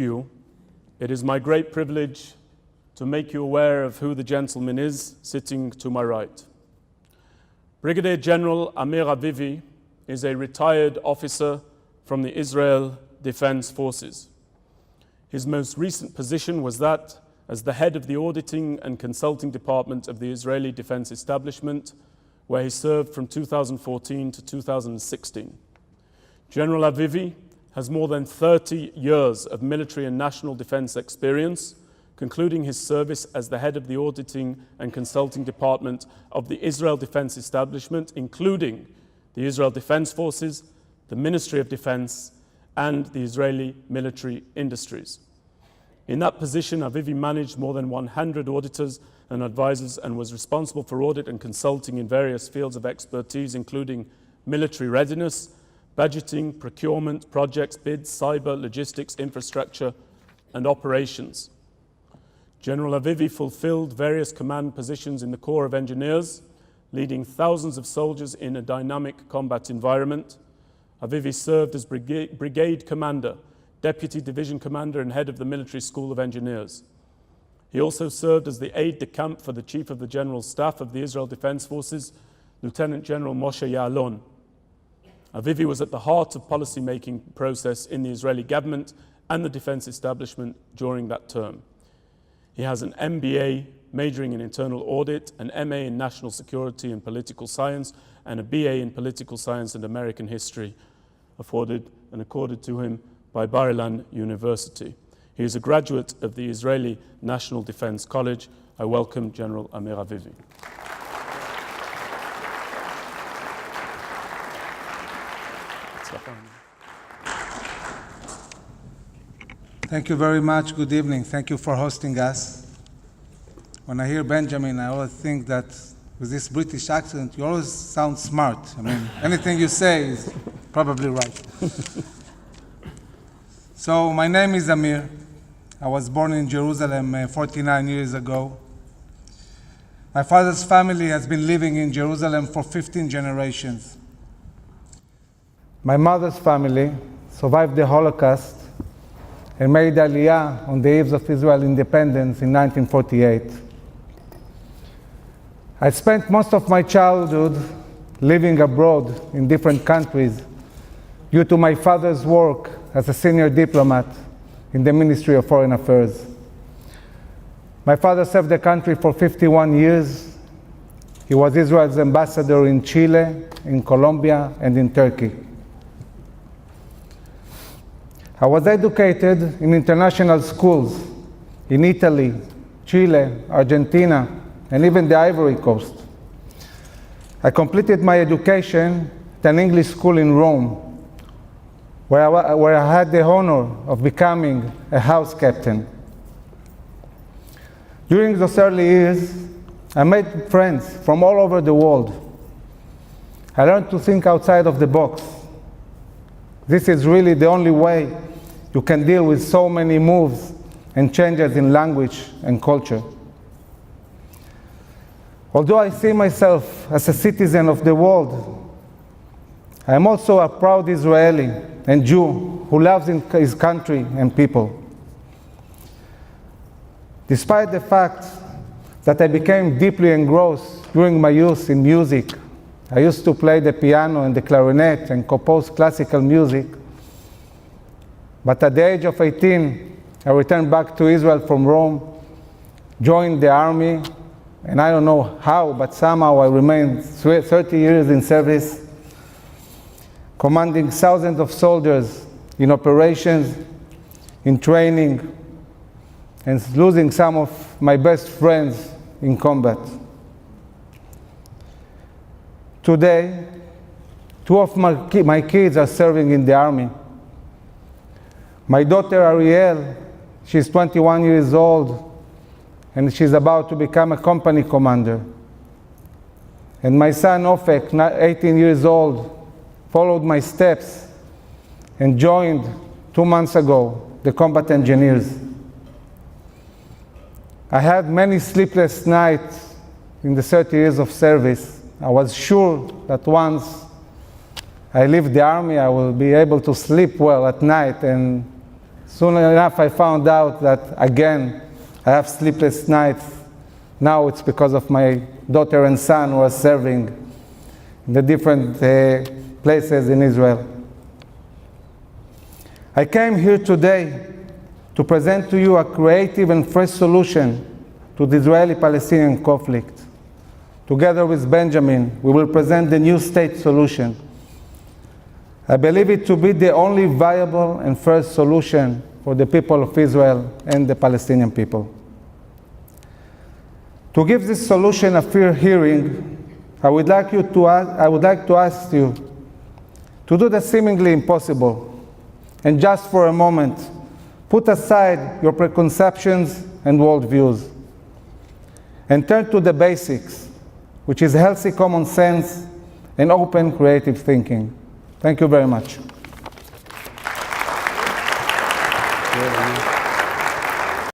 you, it is my great privilege to make you aware of who the gentleman is sitting to my right. Brigadier General Amir Avivi is a retired officer from the Israel Defense Forces. His most recent position was that as the head of the auditing and consulting department of the Israeli Defense Establishment, where he served from 2014 to 2016. General Avivi has more than 30 years of military and national defense experience, concluding his service as the head of the auditing and consulting department of the Israel Defense Establishment, including the Israel Defense Forces, the Ministry of Defense, and the Israeli military industries. In that position, Avivi managed more than 100 auditors and advisors and was responsible for audit and consulting in various fields of expertise, including military readiness, budgeting, procurement, projects, bids, cyber, logistics, infrastructure, and operations. General Avivi fulfilled various command positions in the Corps of Engineers, leading thousands of soldiers in a dynamic combat environment. Avivi served as brigade commander, deputy division commander, and head of the Military School of Engineers. He also served as the aide-de-camp for the Chief of the General Staff of the Israel Defense Forces, Lieutenant General Moshe Ya'alon. Avivi was at the heart of policy-making process in the Israeli government and the defense establishment during that term. He has an MBA majoring in internal audit, an MA in national security and political science, and a BA in political science and American history, afforded and accorded to him by Bar-Ilan University. He is a graduate of the Israeli National Defense College. I welcome General Amir Avivi. Thank you very much. Good evening. Thank you for hosting us. When I hear Benjamin, I always think that with this British accent, you always sound smart. I mean, anything you say is probably right. So my name is Amir. I was born in Jerusalem 49 years ago. My father's family has been living in Jerusalem for 15 generations. My mother's family survived the Holocaust and made Aliyah on the eve of Israel's independence in 1948. I spent most of my childhood living abroad in different countries due to my father's work as a senior diplomat in the Ministry of Foreign Affairs. My father served the country for 51 years. He was Israel's ambassador in Chile, in Colombia, and in Turkey. I was educated in international schools in Italy, Chile, Argentina, and even the Ivory Coast. I completed my education at an English school in Rome, where I had the honor of becoming a house captain. During those early years, I made friends from all over the world. I learned to think outside of the box. This is really the only way you can deal with so many moves and changes in language and culture. Although I see myself as a citizen of the world, I am also a proud Israeli and Jew who loves his country and people. Despite the fact that I became deeply engrossed during my youth in music, I used to play the piano and the clarinet and compose classical music. But at the age of 18, I returned back to Israel from Rome, joined the army, and I don't know how, but somehow I remained 30 years in service, commanding thousands of soldiers in operations, in training, and losing some of my best friends in combat. Today, two of my kids are serving in the army. My daughter Ariel, she's 21 years old, and she's about to become a company commander. And my son Ofek, 18 years old, followed my steps and joined 2 months ago the combat engineers. I had many sleepless nights in the 30 years of service. I was sure that once I leave the army, I will be able to sleep well at night and Soon enough, I found out that, again, I have sleepless nights. Now it's because of my daughter and son who are serving in the different places in Israel. I came here today to present to you a creative and fresh solution to the Israeli-Palestinian conflict. Together with Benjamin, we will present the new state solution. I believe it to be the only viable and first solution for the people of Israel and the Palestinian people. To give this solution a fair hearing, I would like to ask you to do the seemingly impossible, and just for a moment, put aside your preconceptions and worldviews, and turn to the basics, which is healthy common sense and open creative thinking. Thank you very much.